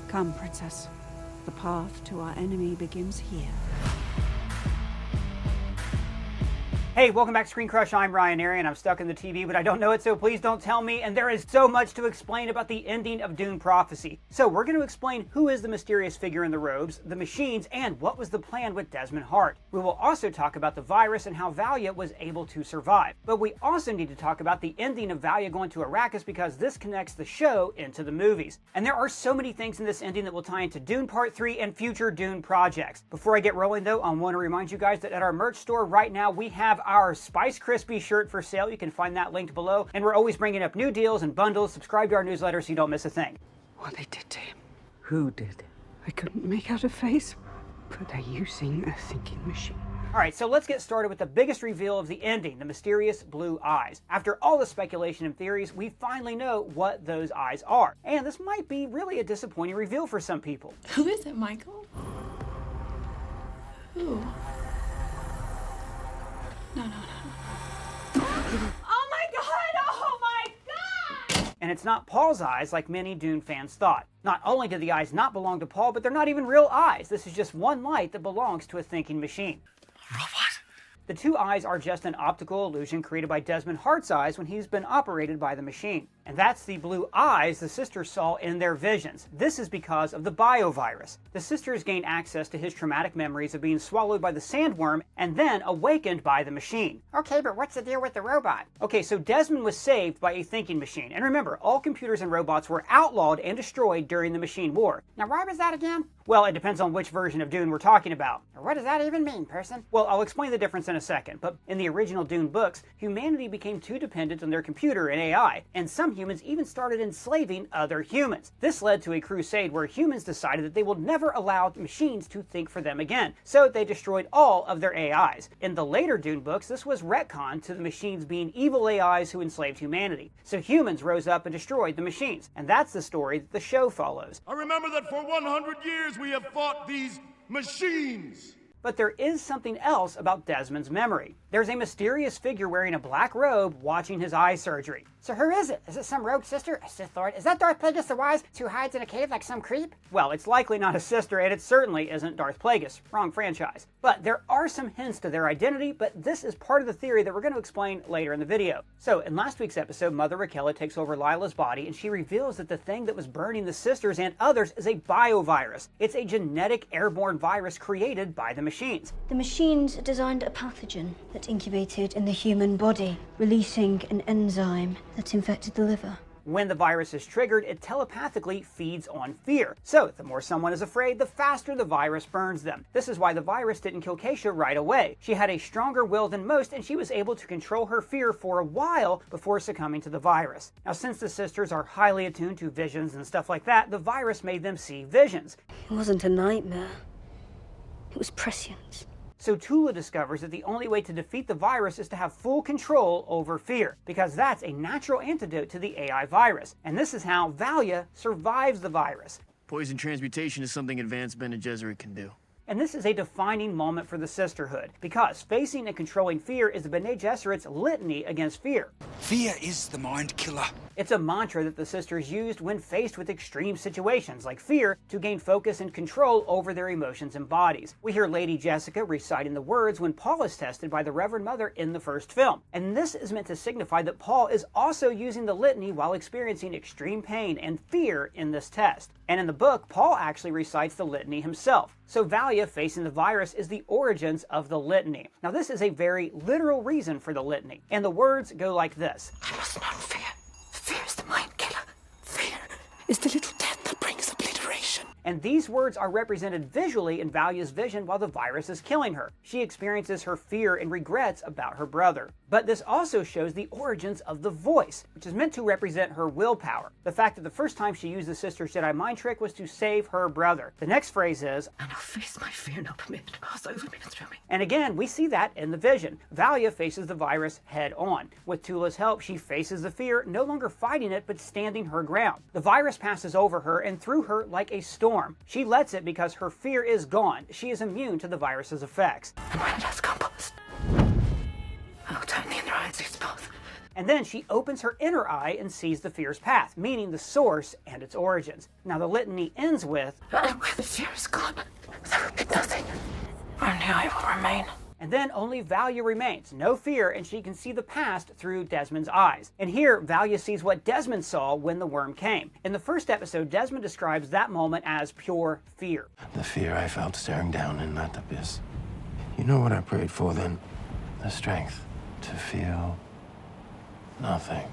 Come, princess. The path to our enemy begins here. Hey, welcome back to ScreenCrush. I'm Ryan Airy, and I'm stuck in the TV, but I don't know it, so please don't tell me. And there is so much to explain about the ending of Dune Prophecy. So we're going to explain who is the mysterious figure in the robes, the machines, and what was the plan with Desmond Hart. We will also talk about the virus and how Valia was able to survive. But we also need to talk about the ending of Valia going to Arrakis, because this connects the show into the movies. And there are so many things in this ending that will tie into Dune Part 3 and future Dune projects. Before I get rolling though, I want to remind you guys that at our merch store right now, we have our Spice Crispy shirt for sale. You can find that linked below. And we're always bringing up new deals and bundles. Subscribe to our newsletter so you don't miss a thing. What they did to him. Who did? I couldn't make out a face, but they're using a thinking machine. Alright, so let's get started with the biggest reveal of the ending, the mysterious blue eyes. After all the speculation and theories, we finally know what those eyes are. And this might be really a disappointing reveal for some people. Who is it, Michael? Who? No. Oh my god! Oh my god! And it's not Paul's eyes like many Dune fans thought. Not only do the eyes not belong to Paul, but they're not even real eyes. This is just one light that belongs to a thinking machine. Robot? The two eyes are just an optical illusion created by Desmond Hart's eyes when he's been operated by the machine. And that's the blue eyes the sisters saw in their visions. This is because of the biovirus. The sisters gained access to his traumatic memories of being swallowed by the sandworm and then awakened by the machine. Okay, but what's the deal with the robot? Okay, so Desmond was saved by a thinking machine. And remember, all computers and robots were outlawed and destroyed during the machine war. Now, why was that again? Well, it depends on which version of Dune we're talking about. What does that even mean, person? Well, I'll explain the difference in a second, but in the original Dune books, humanity became too dependent on their computer and AI, and some humans even started enslaving other humans. This led to a crusade where humans decided that they would never allow machines to think for them again, so they destroyed all of their AIs. In the later Dune books, this was retconned to the machines being evil AIs who enslaved humanity. So humans rose up and destroyed the machines, and that's the story that the show follows. I remember that for 100 years we have fought these machines. But there is something else about Desmond's memory. There's a mysterious figure wearing a black robe watching his eye surgery. So who is it? Is it some rogue sister? A Sith Lord? Is that Darth Plagueis the Wise who hides in a cave like some creep? Well, it's likely not a sister, and it certainly isn't Darth Plagueis. Wrong franchise. But there are some hints to their identity, but this is part of the theory that we're going to explain later in the video. So in last week's episode, Mother Raquella takes over Lila's body, and she reveals that the thing that was burning the sisters and others is a biovirus. It's a genetic airborne virus created by the machines. The machines designed a pathogen that incubated in the human body, releasing an enzyme that infected the liver. When the virus is triggered, it telepathically feeds on fear. So the more someone is afraid, the faster the virus burns them. This is why the virus didn't kill Keisha right away. She had a stronger will than most, and she was able to control her fear for a while before succumbing to the virus. Now, since the sisters are highly attuned to visions and stuff like that, the virus made them see visions. It wasn't a nightmare. It was prescient. So Tula discovers that the only way to defeat the virus is to have full control over fear, because that's a natural antidote to the AI virus. And this is how Valia survives the virus. Poison transmutation is something advanced Bene Gesserit can do. And this is a defining moment for the sisterhood, because facing and controlling fear is the Bene Gesserit's litany against fear. Fear is the mind killer. It's a mantra that the sisters used when faced with extreme situations like fear to gain focus and control over their emotions and bodies. We hear Lady Jessica reciting the words when Paul is tested by the Reverend Mother in the first film. And this is meant to signify that Paul is also using the litany while experiencing extreme pain and fear in this test. And in the book, Paul actually recites the litany himself. So Valia facing the virus is the origins of the litany. Now this is a very literal reason for the litany. And the words go like this. I must not fear. Fear is the mind killer. Fear is the little death that brings obliteration. And these words are represented visually in Valia's vision while the virus is killing her. She experiences her fear and regrets about her brother. But this also shows the origins of the voice, which is meant to represent her willpower. The fact that the first time she used the Sister's Jedi mind trick was to save her brother. The next phrase is, And I'll face my fear, not permit it to pass over me and through me. And again, we see that in the vision. Valia faces the virus head on. With Tula's help, she faces the fear, no longer fighting it, but standing her ground. The virus passes over her and through her like a storm. She lets it because her fear is gone. She is immune to the virus's effects. And when it has gone past, I'll turn the inner eye its path. And then she opens her inner eye and sees the fear's path, meaning the source and its origins. Now the litany ends with, And when the fear is gone, there will be nothing. Only I will remain. and then only Valia remains, no fear, and she can see the past through Desmond's eyes. And here, Valia sees what Desmond saw when the worm came. In the first episode, Desmond describes that moment as pure fear. The fear I felt staring down in that abyss. You know what I prayed for then? The strength to feel nothing.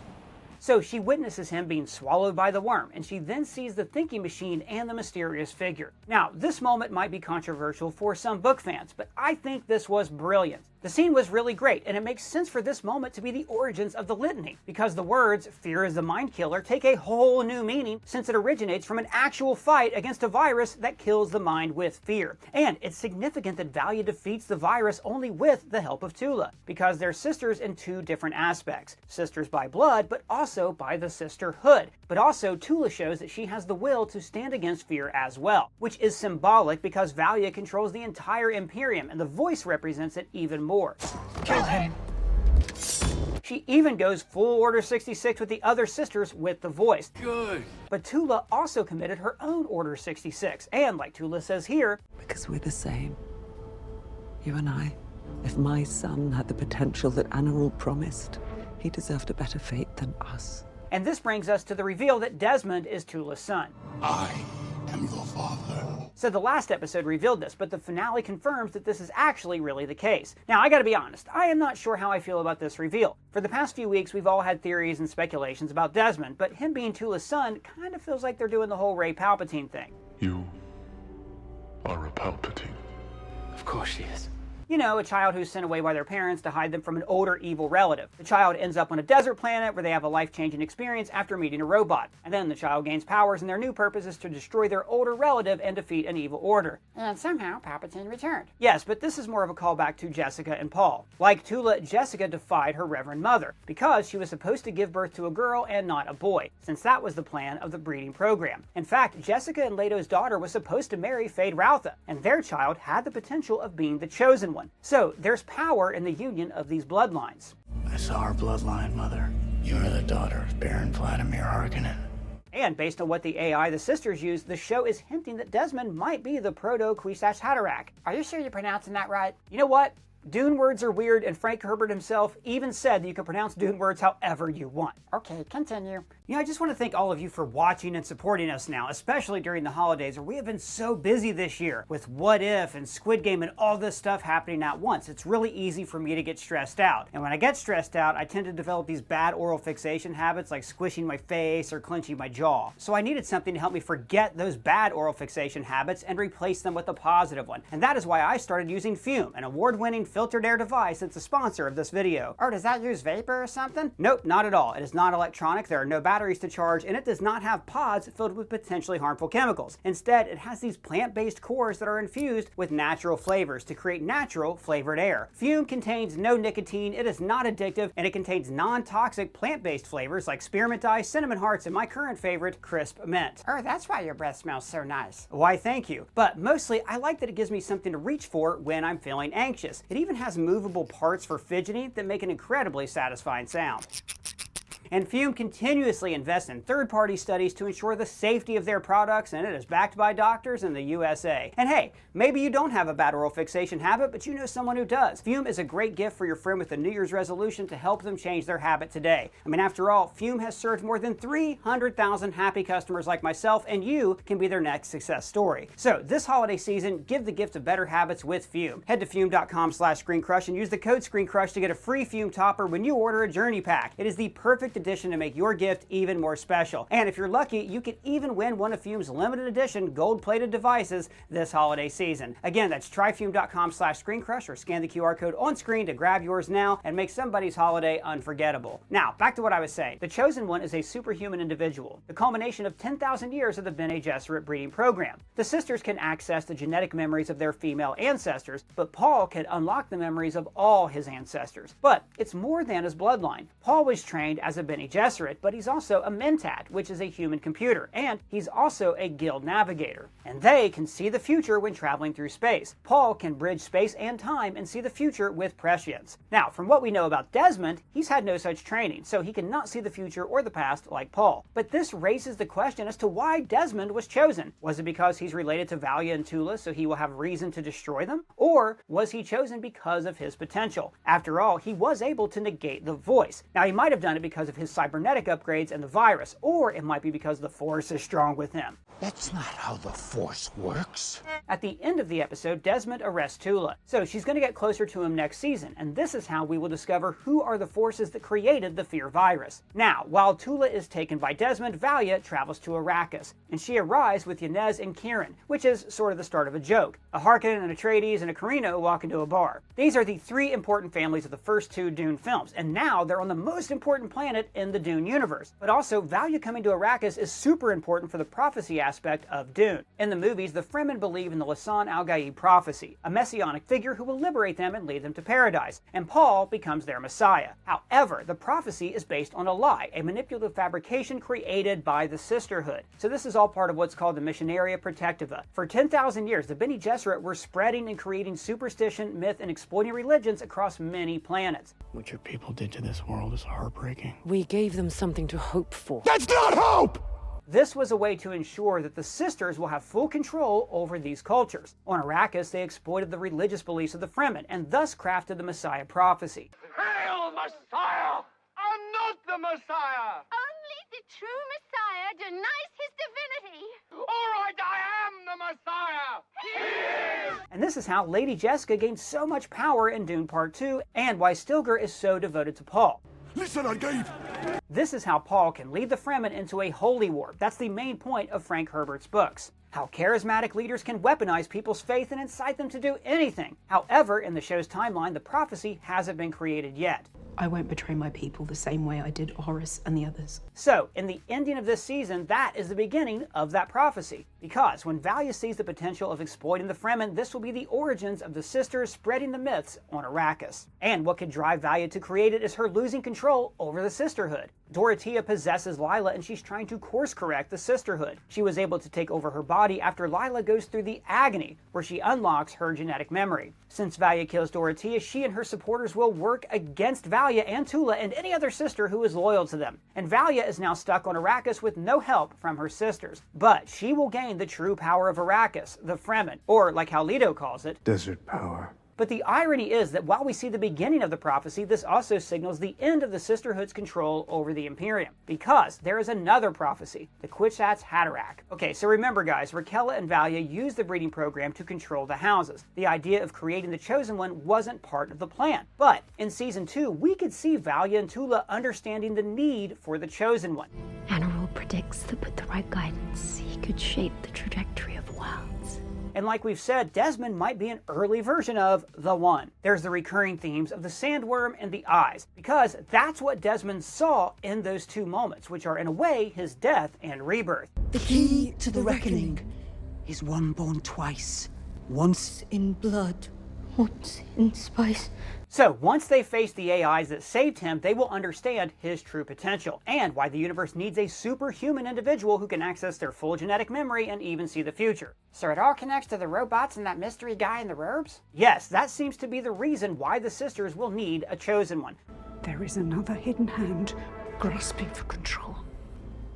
So she witnesses him being swallowed by the worm, and she then sees the thinking machine and the mysterious figure. Now, this moment might be controversial for some book fans, but I think this was brilliant. The scene was really great, and it makes sense for this moment to be the origins of the litany, because the words, fear is the mind killer, take a whole new meaning since it originates from an actual fight against a virus that kills the mind with fear. And it's significant that Valia defeats the virus only with the help of Tula, because they're sisters in two different aspects. Sisters by blood, but also by the sisterhood. But also, Tula shows that she has the will to stand against fear as well, which is symbolic because Valia controls the entire Imperium, and the voice represents it even more. Kill him. She even goes full Order 66 with the other sisters with the voice. Good. But Tula also committed her own Order 66, and like Tula says here, because we're the same. You and I. If my son had the potential that Anarul promised, he deserved a better fate than us. and this brings us to the reveal that Desmond is Tula's son. I am your father. So the last episode revealed this, but the finale confirms that this is actually really the case. Now, I gotta be honest, I am not sure how I feel about this reveal. For the past few weeks, we've all had theories and speculations about Desmond, but him being Tula's son kind of feels like they're doing the whole Rey Palpatine thing. You are a Palpatine. Of course she is. You know, a child who's sent away by their parents to hide them from an older evil relative. The child ends up on a desert planet where they have a life-changing experience after meeting a robot. And then the child gains powers and their new purpose is to destroy their older relative and defeat an evil order. And somehow Palpatine returned. Yes, but this is more of a callback to Jessica and Paul. Like Tula, Jessica defied her Reverend Mother because she was supposed to give birth to a girl and not a boy, since that was the plan of the breeding program. In fact, Jessica and Leto's daughter was supposed to marry Fade Routha, and their child had the potential of being the chosen one. So there's power in the union of these bloodlines. I saw our bloodline, Mother. You are the daughter of Baron Vladimir Harkonnen. And based on what the AI the sisters used, the show is hinting that Desmond might be the proto-Kwisatz Haderach. Are you sure you're pronouncing that right? You know what? Dune words are weird, and Frank Herbert himself even said that you can pronounce Dune words however you want. Okay, continue. You know, I just want to thank all of you for watching and supporting us now, especially during the holidays, where we have been so busy this year with What If and Squid Game and all this stuff happening at once. It's really easy for me to get stressed out. And when I get stressed out, I tend to develop these bad oral fixation habits like squishing my face or clenching my jaw. So I needed something to help me forget those bad oral fixation habits and replace them with a positive one. And that is why I started using Fume, an award-winning filtered air device that's a sponsor of this video. Or does that use vapor or something? Nope, not at all. It is not electronic, there are no batteries to charge, and it does not have pods filled with potentially harmful chemicals. Instead, it has these plant-based cores that are infused with natural flavors to create natural flavored air. Fume contains no nicotine, it is not addictive, and it contains non-toxic plant-based flavors like spearmint ice, cinnamon hearts, and my current favorite, crisp mint. Oh, that's why your breath smells so nice. Why, thank you. But mostly, I like that it gives me something to reach for when I'm feeling anxious. It even has movable parts for fidgeting that make an incredibly satisfying sound. And Fume continuously invests in third-party studies to ensure the safety of their products, and it is backed by doctors in the USA. And hey, maybe you don't have a bad oral fixation habit, but you know someone who does. Fume is a great gift for your friend with a New Year's resolution to help them change their habit today. I mean, after all, Fume has served more than 300,000 happy customers like myself, and you can be their next success story. So this holiday season, give the gift of better habits with Fume. Head to fume.com/ScreenCrush and use the code ScreenCrush to get a free Fume topper when you order a journey pack. It is the perfect addition to make your gift even more special. And if you're lucky, you could even win one of Fume's limited edition gold-plated devices this holiday season. Again, that's tryfume.com/ScreenCrush or scan the QR code on screen to grab yours now and make somebody's holiday unforgettable. Now, back to what I was saying. The Chosen One is a superhuman individual, the culmination of 10,000 years of the Bene Gesserit breeding program. The sisters can access the genetic memories of their female ancestors, but Paul can unlock the memories of all his ancestors. But it's more than his bloodline. Paul was trained as a of Bene Gesserit, but he's also a Mentat, which is a human computer, and he's also a guild navigator. And they can see the future when traveling through space. Paul can bridge space and time and see the future with prescience. Now, from what we know about Desmond, he's had no such training, so he cannot see the future or the past like Paul. But this raises the question as to why Desmond was chosen. Was it because he's related to Valia and Tula, so he will have reason to destroy them? Or was he chosen because of his potential? After all, he was able to negate the voice. Now, he might have done it because of his cybernetic upgrades and the virus, or it might be because the Force is strong with him. That's not how the Force works. At the end of the episode, Desmond arrests Tula, so she's going to get closer to him next season, and this is how we will discover who are the forces that created the fear virus. Now, while Tula is taken by Desmond, Valia travels to Arrakis, and she arrives with Yanez and Kieran, which is sort of the start of a joke. A Harkonnen, an Atredies, and a Carino walk into a bar. These are the three important families of the first two Dune films, and now they're on the most important planet in the Dune universe. But also, Valia coming to Arrakis is super important for the prophecy aspect of Dune. In the movies, the Fremen believe in the Lisan al-Gaib prophecy, a messianic figure who will liberate them and lead them to paradise, and Paul becomes their messiah. However, the prophecy is based on a lie, a manipulative fabrication created by the Sisterhood. So this is all part of what's called the Missionaria Protectiva. For 10,000 years, the Bene Gesserit were spreading and creating superstition, myth, and exploiting religions across many planets. What your people did to this world is heartbreaking. We gave them something to hope for. That's not hope! This was a way to ensure that the Sisters will have full control over these cultures. On Arrakis, they exploited the religious beliefs of the Fremen, and thus crafted the Messiah prophecy. Hail, Messiah! I'm not the Messiah! Only the true Messiah denies his divinity. All right, I am the Messiah! And this is how Lady Jessica gained so much power in Dune Part 2, and why Stilgar is so devoted to Paul. Listen, I gave... This is how Paul can lead the Fremen into a holy war. That's the main point of Frank Herbert's books. How charismatic leaders can weaponize people's faith and incite them to do anything. However, in the show's timeline, the prophecy hasn't been created yet. I won't betray my people the same way I did Horus and the others. So, in the ending of this season, that is the beginning of that prophecy. Because when Valia sees the potential of exploiting the Fremen, this will be the origins of the Sisters spreading the myths on Arrakis. And what could drive Valia to create it is her losing control over the Sisterhood. Dorothea possesses Lila, and she's trying to course correct the Sisterhood. She was able to take over her body after Lila goes through the agony, where she unlocks her genetic memory. Since Valia kills Dorothea, she and her supporters will work against Valia and Tula and any other sister who is loyal to them. And Valia is now stuck on Arrakis with no help from her sisters. But she will gain the true power of Arrakis, the Fremen, or like how Leto calls it, Desert power. But the irony is that while we see the beginning of the prophecy, this also signals the end of the Sisterhood's control over the Imperium. Because there is another prophecy, the Kwisatz Haderach. Okay, so remember guys, Raquella and Valia used the breeding program to control the houses. The idea of creating the Chosen One wasn't part of the plan. But in Season 2, we could see Valia and Tula understanding the need for the Chosen One. Anarul predicts that with the right guidance, he could shape the trajectory of worlds. And like we've said, Desmond might be an early version of the One. There's the recurring themes of the sandworm and the eyes, because that's what Desmond saw in those two moments, which are in a way his death and rebirth. The key to the reckoning is one born twice. Once in blood, once in spice. So once they face the AIs that saved him, they will understand his true potential, and why the universe needs a superhuman individual who can access their full genetic memory and even see the future. So it all connects to the robots and that mystery guy in the robes? Yes, that seems to be the reason why the Sisters will need a Chosen One. There is another hidden hand grasping for control.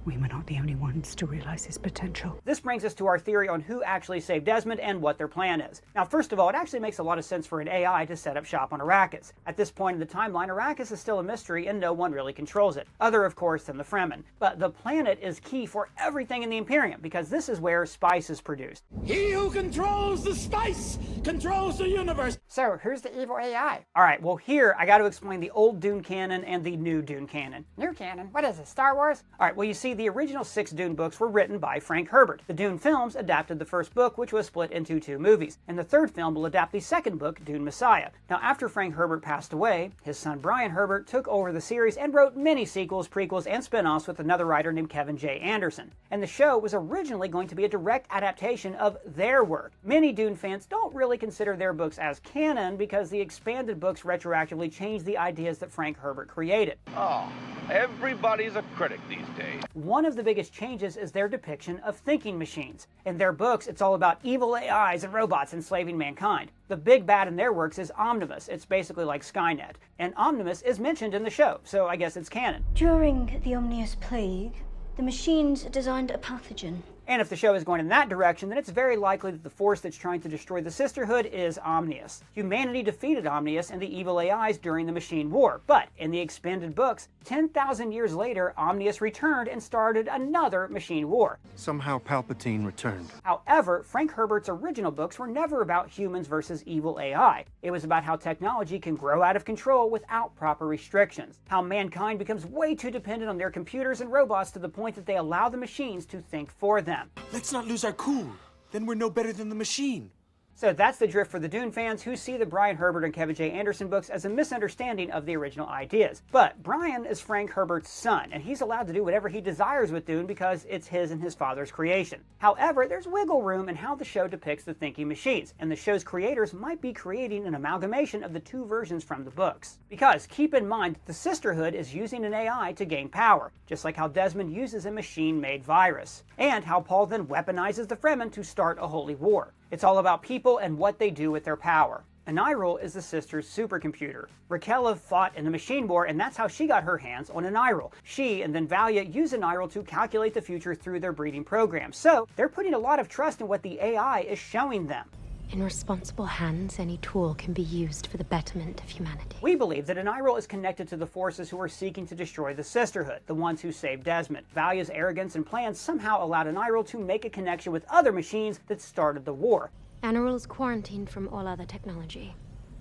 We were not the only ones to realize his potential. This brings us to our theory on who actually saved Desmond and what their plan is. Now, first of all, it actually makes a lot of sense for an AI to set up shop on Arrakis. At this point in the timeline, Arrakis is still a mystery and no one really controls it, other of course than the Fremen. But the planet is key for everything in the Imperium, because this is where spice is produced. He who controls the spice controls the universe. So, who's the evil AI? Alright, well here I got to explain the old Dune canon and the new Dune canon. New canon? What is it, Star Wars? Alright, well you see, see, the original 6 Dune books were written by Frank Herbert. The Dune films adapted the first book, which was split into 2 movies, and the third film will adapt the second book, Dune Messiah. Now, after Frank Herbert passed away, his son Brian Herbert took over the series and wrote many sequels, prequels, and spin-offs with another writer named Kevin J. Anderson. And the show was originally going to be a direct adaptation of their work. Many Dune fans don't really consider their books as canon because the expanded books retroactively changed the ideas that Frank Herbert created. Oh, everybody's a critic these days. One of the biggest changes is their depiction of thinking machines. In their books, it's all about evil AIs and robots enslaving mankind. The big bad in their works is Omnimus. It's basically like Skynet. And Omnimus is mentioned in the show, so I guess it's canon. During the Omnius Plague, the machines designed a pathogen. And if the show is going in that direction, then it's very likely that the force that's trying to destroy the Sisterhood is Omnius. Humanity defeated Omnius and the evil AIs during the Machine War, but in the expanded books, 10,000 years later, Omnius returned and started another Machine War. Somehow Palpatine returned. However, Frank Herbert's original books were never about humans versus evil AI. It was about how technology can grow out of control without proper restrictions. How mankind becomes way too dependent on their computers and robots to the point that they allow the machines to think for them. Let's not lose our cool. Then we're no better than the machine. So that's the drift for the Dune fans who see the Brian Herbert and Kevin J. Anderson books as a misunderstanding of the original ideas. But Brian is Frank Herbert's son, and he's allowed to do whatever he desires with Dune because it's his and his father's creation. However, there's wiggle room in how the show depicts the thinking machines, and the show's creators might be creating an amalgamation of the 2 versions from the books. Because keep in mind that the Sisterhood is using an AI to gain power, just like how Desmond uses a machine-made virus, and how Paul then weaponizes the Fremen to start a holy war. It's all about people and what they do with their power. Anirul is the Sisters' supercomputer. Raquel fought in the Machine War, and that's how she got her hands on Anirul. She and then Valia use Anirul to calculate the future through their breeding program. So they're putting a lot of trust in what the AI is showing them. In responsible hands, any tool can be used for the betterment of humanity. We believe that Anirul is connected to the forces who are seeking to destroy the Sisterhood, the ones who saved Desmond. Valia's arrogance and plans somehow allowed Anirul to make a connection with other machines that started the war. Anirul is quarantined from all other technology.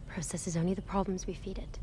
Processes only the problems we feed it.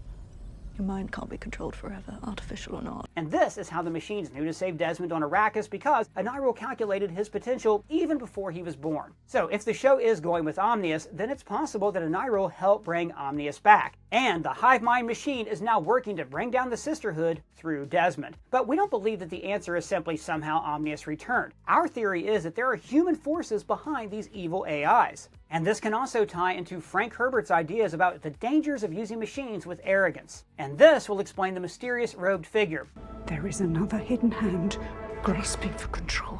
Your mind can't be controlled forever, artificial or not. And this is how the machines knew to save Desmond on Arrakis, because Anirul calculated his potential even before he was born. So if the show is going with Omnius, then it's possible that Anirul helped bring Omnius back. And the hive mind machine is now working to bring down the Sisterhood through Desmond. But we don't believe that the answer is simply somehow Omnius returned. Our theory is that there are human forces behind these evil AIs. And this can also tie into Frank Herbert's ideas about the dangers of using machines with arrogance. And this will explain the mysterious robed figure. There is another hidden hand grasping for control.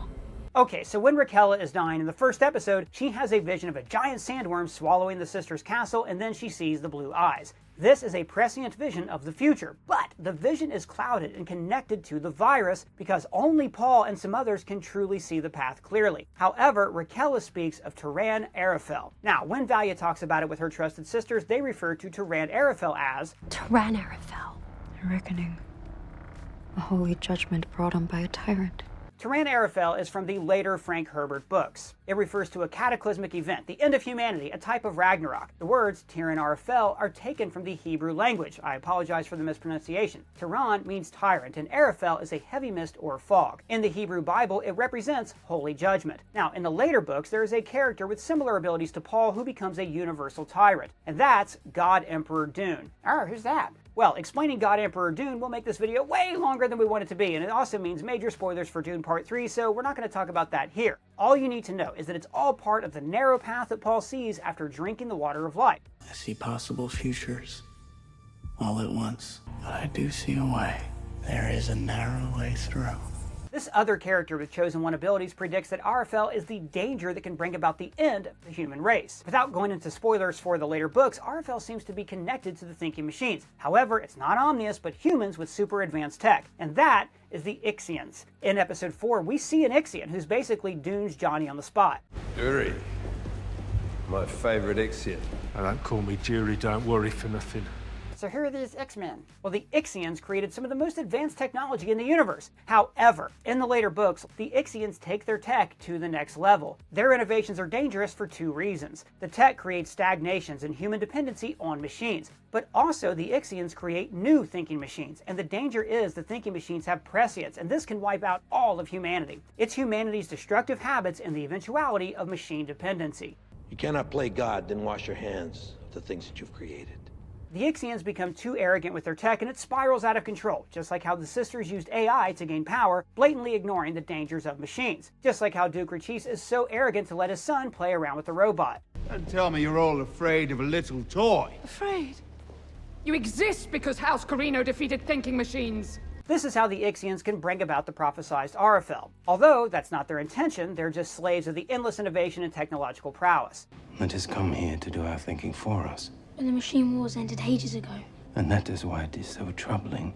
Okay, so when Raquel is dying in the first episode, she has a vision of a giant sandworm swallowing the Sisters' castle, and then she sees the blue eyes. This is a prescient vision of the future, but the vision is clouded and connected to the virus because only Paul and some others can truly see the path clearly. However, Raquel speaks of Turan Arafel. Now, when Valia talks about it with her trusted sisters, they refer to Turan Arafel as Turan Arafel. A reckoning. A holy judgment brought on by a tyrant. Turan Arafel is from the later Frank Herbert books. It refers to a cataclysmic event, the end of humanity, a type of Ragnarok. The words Turan Arafel are taken from the Hebrew language. I apologize for the mispronunciation. Turan means tyrant, and Arafel is a heavy mist or fog. In the Hebrew Bible, it represents holy judgment. Now, in the later books, there is a character with similar abilities to Paul who becomes a universal tyrant, and that's God Emperor Dune. Who's that? Well, explaining God Emperor Dune will make this video way longer than we want it to be, and it also means major spoilers for Dune Part 3, so we're not going to talk about that here. All you need to know is that it's all part of the narrow path that Paul sees after drinking the water of life. I see possible futures all at once, but I do see a way. There is a narrow way through. This other character with Chosen One abilities predicts that Arafel is the danger that can bring about the end of the human race. Without going into spoilers for the later books, Arafel seems to be connected to the thinking machines. However, it's not Omnius, but humans with super advanced tech. And that is the Ixians. In episode 4, we see an Ixian who's basically Dune's Johnny on the spot. Jury. My favorite Ixian. Don't call me Jury, don't worry for nothing. So so who are these X-Men? Well, the Ixians created some of the most advanced technology in the universe. However, in the later books, the Ixians take their tech to the next level. Their innovations are dangerous for two reasons. The tech creates stagnations and human dependency on machines, but also the Ixians create new thinking machines, and the danger is the thinking machines have prescience, and this can wipe out all of humanity. It's humanity's destructive habits and the eventuality of machine dependency. You cannot play God, then wash your hands of the things that you've created. The Ixians become too arrogant with their tech and it spirals out of control, just like how the sisters used AI to gain power, blatantly ignoring the dangers of machines. Just like how Duke Rachis is so arrogant to let his son play around with the robot. Don't tell me you're all afraid of a little toy. Afraid? You exist because House Carino defeated thinking machines. This is how the Ixians can bring about the prophesized Arafel. Although that's not their intention, they're just slaves of the endless innovation and technological prowess. Let us come here to do our thinking for us. And the machine wars ended ages ago. And that is why it is so troubling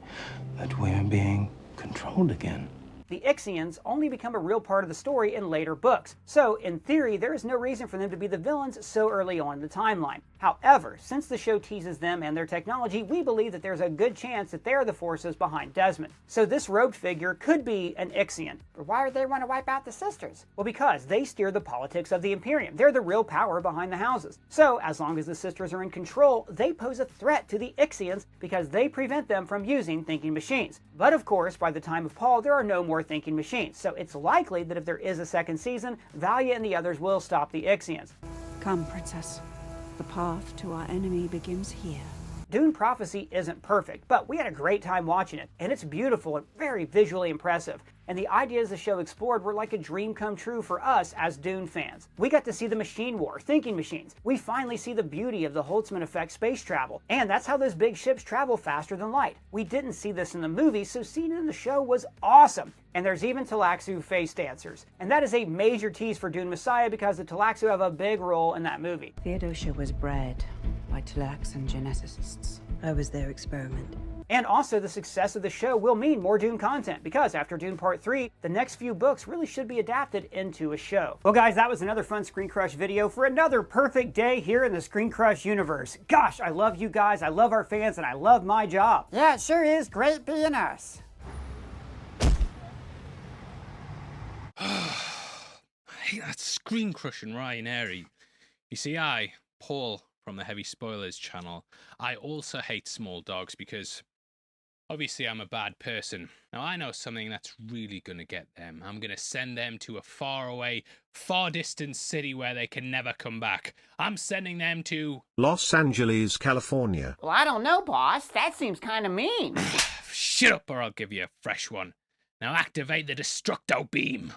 that we are being controlled again. The Ixians only become a real part of the story in later books, so in theory there is no reason for them to be the villains so early on in the timeline. However, since the show teases them and their technology, we believe that there's a good chance that they're the forces behind Desmond. So this robed figure could be an Ixian. But why would they want to wipe out the sisters? Well, because they steer the politics of the Imperium. They're the real power behind the houses. So as long as the sisters are in control, they pose a threat to the Ixians because they prevent them from using thinking machines. But of course, by the time of Paul, there are no more thinking machines. So it's likely that if there is a second season, Valia and the others will stop the Ixians. Come, Princess. The path to our enemy begins here. Dune Prophecy isn't perfect, but we had a great time watching it, and it's beautiful and very visually impressive. And the ideas the show explored were like a dream come true for us as Dune fans. We got to see the machine war, thinking machines. We finally see the beauty of the Holtzman effect space travel, and that's how those big ships travel faster than light. We didn't see this in the movie, so seeing it in the show was awesome. And there's even Talaxu face dancers. And that is a major tease for Dune Messiah because the Talaxu have a big role in that movie. Theodosia was bred by Talaxan geneticists. I was their experiment. And also, the success of the show will mean more Dune content, because after Dune Part 3, the next few books really should be adapted into a show. Well guys, that was another fun ScreenCrush video for another perfect day here in the ScreenCrush universe. Gosh, I love you guys, I love our fans, and I love my job. Yeah, it sure is great being us. I hate that ScreenCrush and Ryan Airy. You see, I, Paul from the Heavy Spoilers channel, I also hate small dogs because obviously I'm a bad person. Now I know something that's really gonna get them. I'm gonna send them to a far away, far distant city where they can never come back. I'm sending them to Los Angeles, California. Well, I don't know, boss. That seems kind of mean. Shut up or I'll give you a fresh one. Now activate the Destructo Beam.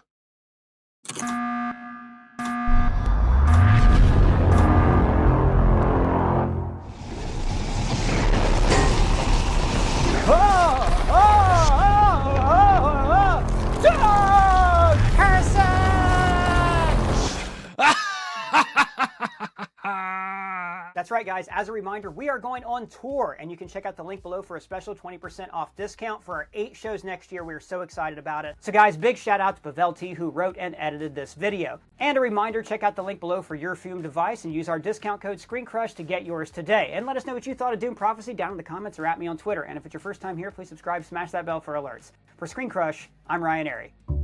That's right, guys. As a reminder, we are going on tour, and you can check out the link below for a special 20% off discount for our 8 shows next year. We're so excited about it. So guys, big shout out to Pavel T, who wrote and edited this video. And a reminder, check out the link below for your Fume device and use our discount code ScreenCrush to get yours today. And let us know what you thought of Dune Prophecy down in the comments or at me on Twitter. And if it's your first time here, please subscribe, smash that bell for alerts. For ScreenCrush, I'm Ryan Airy.